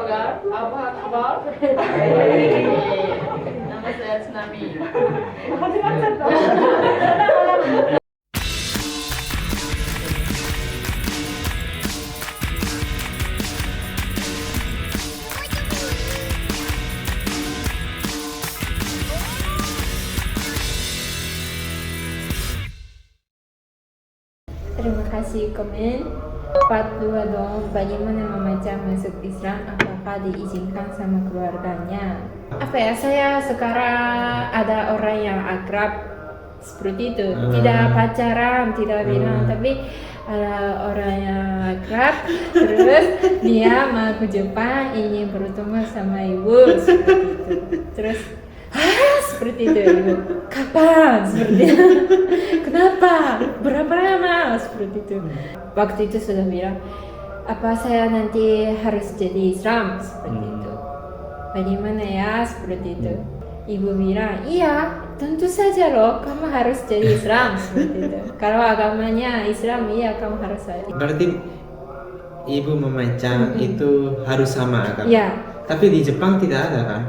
Apa kabar? Nama saya Tsunami. Terima kasih komen. Part 2 dong, bagaimana memajang masuk Islam, apakah diizinkan sama keluarganya? Apa ya, saya sekarang ada orang yang akrab seperti itu, tidak pacaran, tidak bilang, tapi ada orang yang akrab, terus dia mau ke Jepang, ingin bertemu sama ibu, seperti itu. Terus seperti itu ibu, kapan? Seperti itu. Kenapa? Berapa lama? Seperti itu. Waktu itu sudah bilang, apa saya nanti harus jadi Islam? Seperti itu. Bagaimana ya? Seperti itu. Ibu bilang, iya, tentu saja loh, kamu harus jadi Islam. Seperti itu. Kalau agamanya Islam, iya kamu harus jadi. Berarti ibu memajang itu harus sama agama. Ya. Tapi di Jepang tidak ada kan?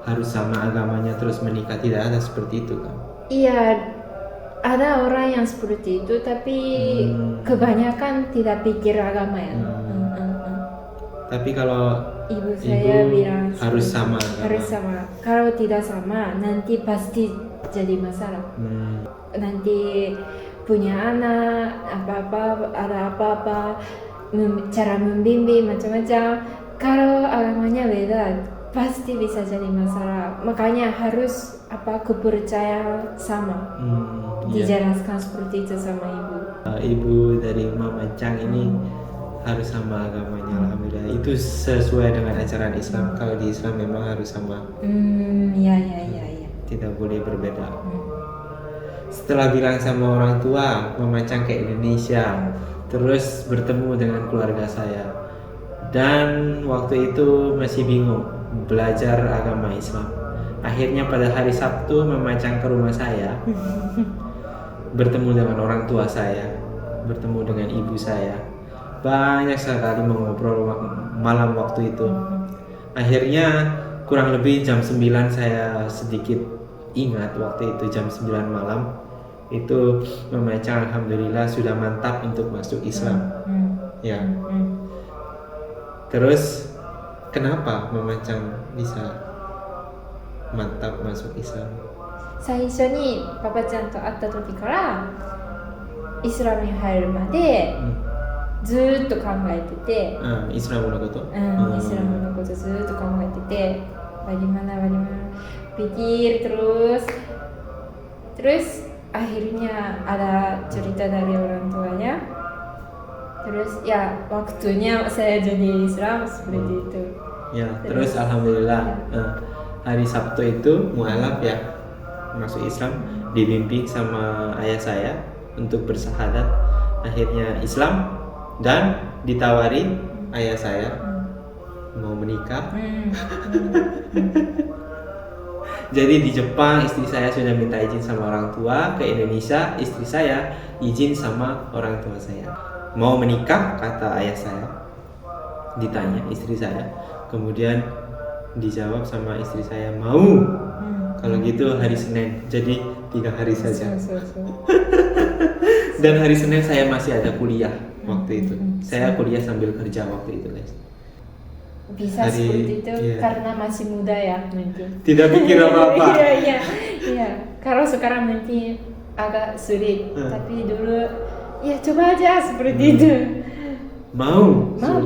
Harus sama agamanya terus menikah, tidak ada seperti itu kan? Iya, ada orang yang seperti itu, tapi kebanyakan tidak pikir agama ya. Tapi kalau Ibu saya bilang harus seperti- sama agama. harus sama. Kalau tidak sama, nanti pasti jadi masalah. Nanti punya anak, ada apa-apa, cara membimbing macam-macam. Kalau agamanya beda, pasti bisa jadi masalah. Makanya harus kepercayaan sama. Dijelaskan seperti itu sama ibu. Ibu dari Mama Chang ini harus sama agamanya, alhamdulillah. Itu sesuai dengan ajaran Islam. Kalau di Islam memang harus sama, Ya. tidak boleh berbeda. Setelah bilang sama orang tua, Mama Chang ke Indonesia, terus bertemu dengan keluarga saya. Dan waktu itu masih bingung belajar agama Islam. Akhirnya pada hari Sabtu Mama Chang ke rumah saya, bertemu dengan orang tua saya, bertemu dengan ibu saya. Banyak sekali mengobrol malam waktu itu. Akhirnya kurang lebih jam 9, saya sedikit ingat waktu itu jam 9 malam itu Mama Chang alhamdulillah sudah mantap untuk masuk Islam. Ya. Terus kenapa Mama Chang bisa mantap masuk Islam? 最初にパパちゃんと会った時からイスラムに入るまでずーっと考えてて、 Islamのこと? イスラムのことずーっと考えてて、bagaimana pikir terus akhirnya ada cerita dari orang tuanya, terus ya waktunya saya jadi Islam seperti itu. Ya, terus alhamdulillah hari Sabtu itu mualaf ya, masuk Islam, dibimbing sama ayah saya untuk bersahadat, akhirnya Islam dan ditawari ayah saya mau menikah. Jadi di Jepang istri saya sudah minta izin sama orang tua, ke Indonesia istri saya izin sama orang tua saya. Mau menikah kata ayah saya, ditanya istri saya, kemudian dijawab sama istri saya mau. Kalau gitu hari Senin, jadi 3 hari saja. Dan hari Senin saya masih ada kuliah waktu itu. Saya kuliah sambil kerja waktu itu, guys. Bisa seperti itu karena masih muda ya nanti. Tidak pikir apa-apa. Iya. Kalau sekarang nanti agak sulit, tapi dulu ya coba aja seperti itu. Mau. Mau.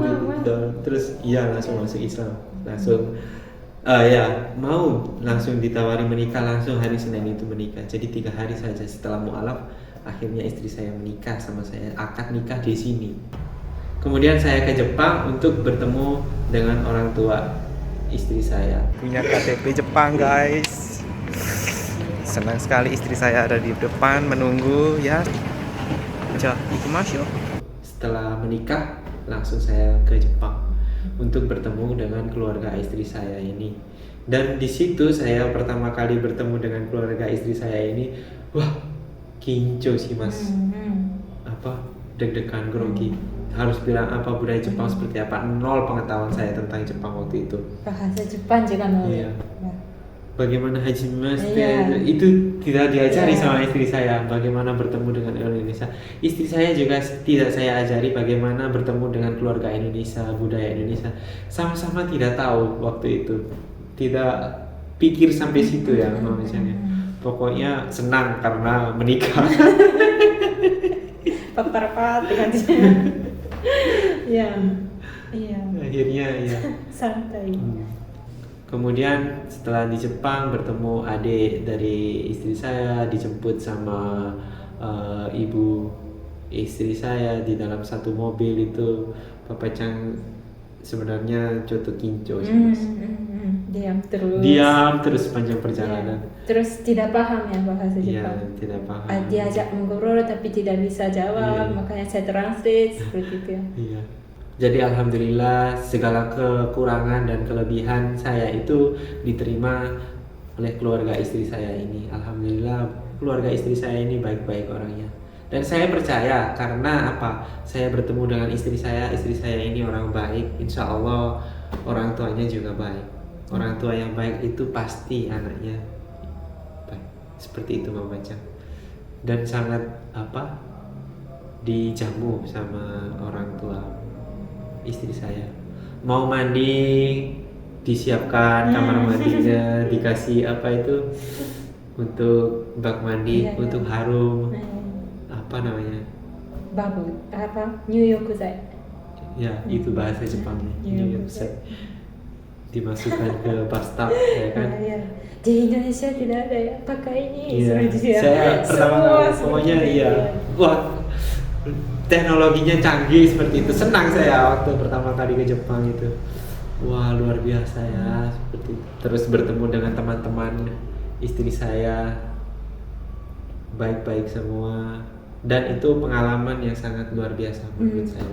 Terus iya langsung masuk Islam. Langsung mau langsung ditawari menikah, langsung hari Senin itu menikah. Jadi 3 hari saja setelah mualaf, akhirnya istri saya menikah sama saya, akad nikah di sini. Kemudian saya ke Jepang untuk bertemu dengan orang tua istri saya. Punya KTP Jepang, guys. Senang sekali istri saya ada di depan menunggu ya. Ikimasyo. Setelah menikah, langsung saya ke Jepang untuk bertemu dengan keluarga istri saya ini. Dan di situ saya pertama kali bertemu dengan keluarga istri saya ini, wah, kinco sih mas, deg-degan grogi. harus bilang apa budaya Jepang seperti apa, nol pengetahuan saya tentang Jepang waktu itu. Bahasa Jepang juga nol. Iya. Ya. Bagaimana hajimashite Iya. itu tidak diajari Iya. sama istri saya, bagaimana bertemu dengan orang Indonesia. Istri saya juga tidak saya ajari bagaimana bertemu dengan keluarga Indonesia, budaya Indonesia. Sama-sama tidak tahu waktu itu, tidak pikir sampai situ ya mamanya. Pokoknya senang karena menikah. Paparpat dengan dia. Ya. Iya. Akhirnya ya. Santai. Kemudian setelah di Jepang bertemu adik dari istri saya, dijemput sama ibu istri saya di dalam satu mobil itu. Papa Chang sebenarnya joto kinco sih, Mas. Diam terus sepanjang perjalanan. Terus tidak paham ya bahasa Iya, Jepang. tidak paham. Diajak ngobrol tapi tidak bisa jawab, Iya. makanya saya translate seperti itu ya. Iya. Jadi alhamdulillah segala kekurangan dan kelebihan saya itu diterima oleh keluarga istri saya ini. Alhamdulillah keluarga istri saya ini baik-baik orangnya. Dan saya percaya karena apa? Saya bertemu dengan istri saya ini orang baik. Insya Allah orang tuanya juga baik. Orang tua yang baik itu pasti anaknya baik. Seperti itu Mama Cang. Dan sangat dijamu sama orang tua istri saya. Mau mandi disiapkan kamar mandinya, dikasih untuk bak mandi, Iya, untuk harum, Babu, New York Zai. ya itu bahasa Jepangnya. New York Dimasukkan ke bathtub ya kan. Iya. Di Indonesia tidak ada ya pakai ini. Iya. seperti ya. Saya pertama Semua kali seperti pokoknya itu, iya. Wah, teknologinya canggih seperti itu. Senang saya waktu pertama kali ke Jepang itu. Wah, luar biasa ya seperti itu. Terus bertemu dengan teman-teman istri saya, baik-baik semua. Dan itu pengalaman yang sangat luar biasa menurut saya.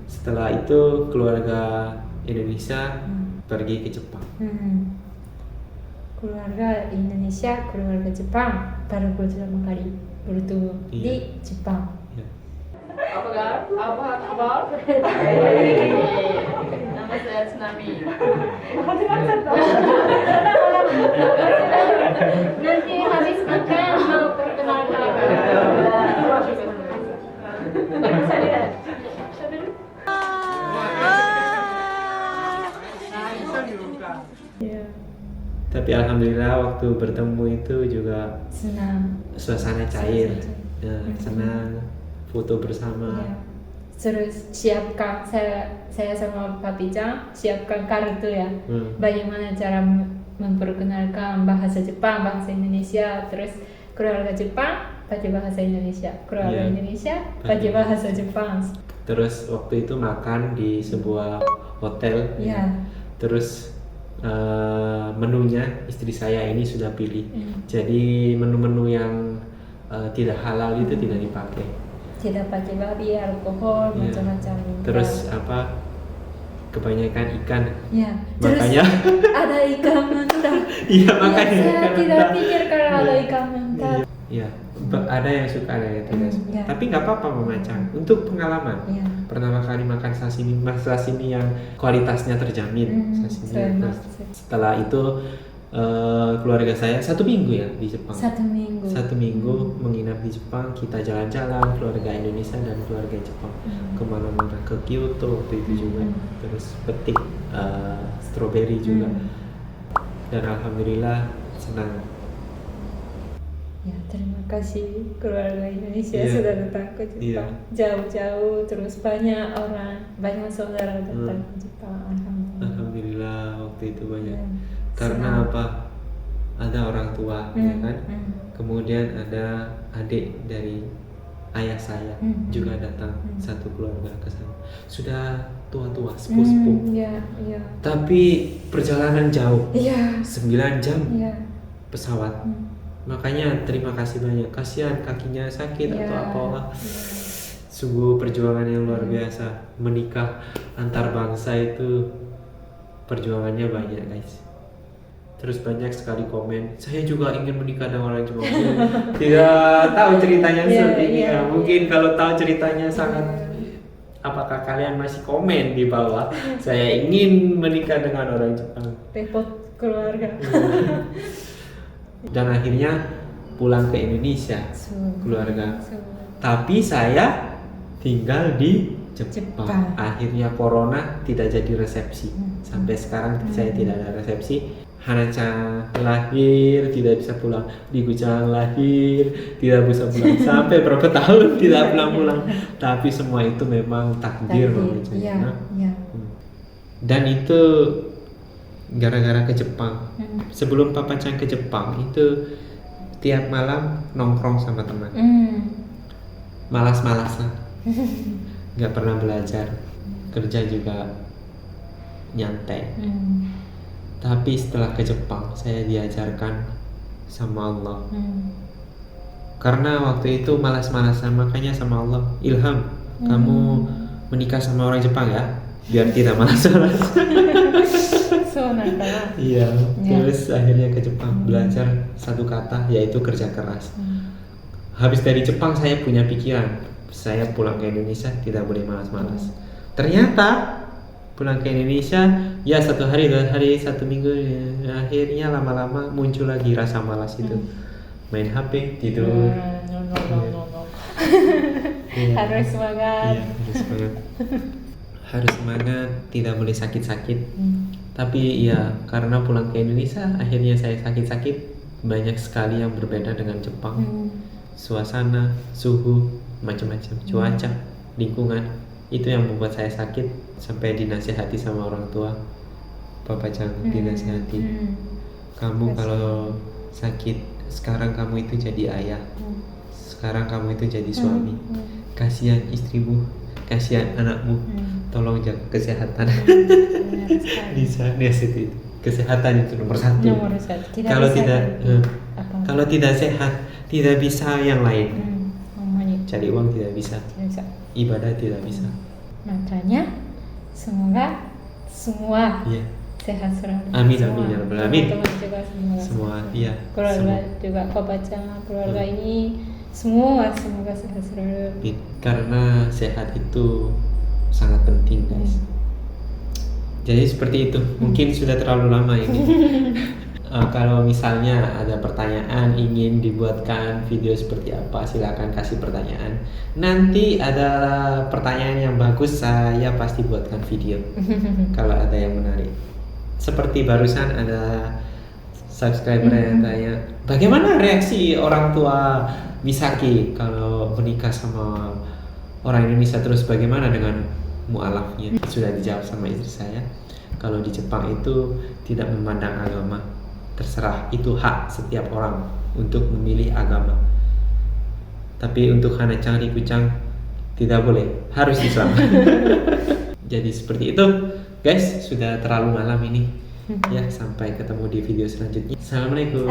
Setelah itu keluarga Indonesia pergi ke Jepang. Keluarga Indonesia, keluarga Jepang baru pertama kali bertemu Iya. di Jepang. Ya. Apa kabar? Nama saya Tsunami. Nanti habis makan mau perkenalkan. Ya, Tapi alhamdulillah waktu bertemu itu juga senang. suasana cair, ya, senang, foto bersama. Ya. Terus siapkan saya sama Papi Cang siapkan kartu ya. Bagaimana cara memperkenalkan bahasa Jepang, bahasa Indonesia, terus keluarga Jepang pakai bahasa Indonesia, keluarga Iya. Indonesia pakai bahasa Jepang. Terus waktu itu makan di sebuah hotel. Ya. Terus menunya istri saya ini sudah pilih. Jadi menu-menu yang tidak halal itu tidak dipakai. Tidak pakai babi, alkohol, Iya. macam-macam. Terus kebanyakan ikan. Ya. Terus Makanya ada ikan mentah. iya makanya Ya, saya ikan tidak mentah. pikir kalau ada ikan mentah. Iya, ada yang suka ada yang tidak suka. Iya. Tapi nggak apa-apa memacang. Untuk pengalaman. Iya. Pertama kali makan sashimi yang kualitasnya terjamin. Sashimi. Selamat. Setelah itu keluarga saya 1 minggu ya di Jepang. 1 minggu. 1 minggu menginap di Jepang, kita jalan-jalan keluarga Indonesia dan keluarga Jepang kemana-mana, ke Kyoto waktu itu juga, terus petik stroberi juga, dan alhamdulillah senang. Ya, terima kasih keluarga Indonesia Iya. sudah datang ke Jepang. Iya. Jauh-jauh, terus banyak saudara datang ke Jepang. Alhamdulillah. Alhamdulillah waktu itu banyak. Ya. Karena apa? Ada orang tua, ya kan? Kemudian ada adik dari ayah saya juga datang, satu keluarga ke sana. Sudah tua-tua, sepuh-sepuh. Iya, iya. Tapi perjalanan jauh, Iya. 9 jam Iya. pesawat. Makanya terima kasih banyak. Kasihan kakinya sakit Iya. atau apa. Sungguh perjuangan yang luar biasa. Menikah antar bangsa itu perjuangannya banyak, guys. Terus banyak sekali komen, saya juga ingin menikah dengan orang Jepang. Tidak tahu ceritanya Iya, seperti ini iya, ya. Mungkin kalau tahu ceritanya sangat apakah kalian masih komen di bawah? Saya ingin menikah dengan orang Jepang. Repot keluarga. Dan akhirnya pulang ke Indonesia keluarga. Tapi saya tinggal di Jepang. Akhirnya corona tidak jadi resepsi. Sampai sekarang saya tidak ada resepsi. Hana-chan lahir tidak bisa pulang, Riku-chan lahir tidak bisa pulang, sampai berapa tahun tidak pulang-pulang. Tapi semua itu memang takdir. Iya. Dan itu gara-gara ke Jepang. Sebelum Papa-chan ke Jepang itu tiap malam nongkrong sama teman. Malas-malasan, nggak pernah belajar, kerja juga nyantai. Tapi setelah ke Jepang saya diajarkan sama Allah. Karena waktu itu malas-malasan, makanya sama Allah, Ilham, kamu menikah sama orang Jepang ya, biar tidak malas-malas. Iya. Terus akhirnya ke Jepang belajar satu kata, yaitu kerja keras. Habis dari Jepang saya punya pikiran, saya pulang ke Indonesia tidak boleh malas-malas. Ternyata pulang ke Indonesia ya 1 hari, 2 hari, 1 minggu, akhirnya lama-lama muncul lagi rasa malas itu. Main HP, tidur. Harus semangat. Harus semangat, tidak boleh sakit-sakit. Tapi ya karena pulang ke Indonesia akhirnya saya sakit-sakit. Banyak sekali yang berbeda dengan Jepang. Suasana, suhu, macam-macam, cuaca, lingkungan, itu yang membuat saya sakit. Sampai dinasihati sama orang tua, Papa-chan dinasihati, kamu kalau sakit sekarang kamu itu jadi ayah, sekarang kamu itu jadi suami, kasihan istrimu, kasihan anakmu, tolong jaga kesehatan. Bisa itu kesehatan itu nomor satu. Kalau tidak sehat tidak bisa yang lain. Cari uang tidak bisa, ibadah tidak bisa. Makanya semoga semua sehat selalu. Amin ya rabbal alamin. Teman juga semua. Keluarga juga Papa-chan, keluarga ini semua semoga sehat selalu. Karena sehat itu sangat penting, guys. Jadi seperti itu. Mungkin sudah terlalu lama ini. Kalau misalnya ada pertanyaan ingin dibuatkan video seperti apa, silakan kasih pertanyaan. Nanti ada pertanyaan yang bagus, saya pasti buatkan video. Kalau ada yang menarik. Seperti barusan ada subscriber yang tanya, bagaimana reaksi orang tua Misaki kalau menikah sama orang Indonesia, terus bagaimana dengan mualafnya? Sudah dijawab sama istri saya. Kalau di Jepang itu tidak memandang agama. Terserah, itu hak setiap orang untuk memilih agama. Tapi untuk Hana-chan, Riku-chan tidak boleh, harus Islam. Jadi seperti itu, guys. Sudah terlalu malam ini. Ya, sampai ketemu di video selanjutnya. Assalamualaikum.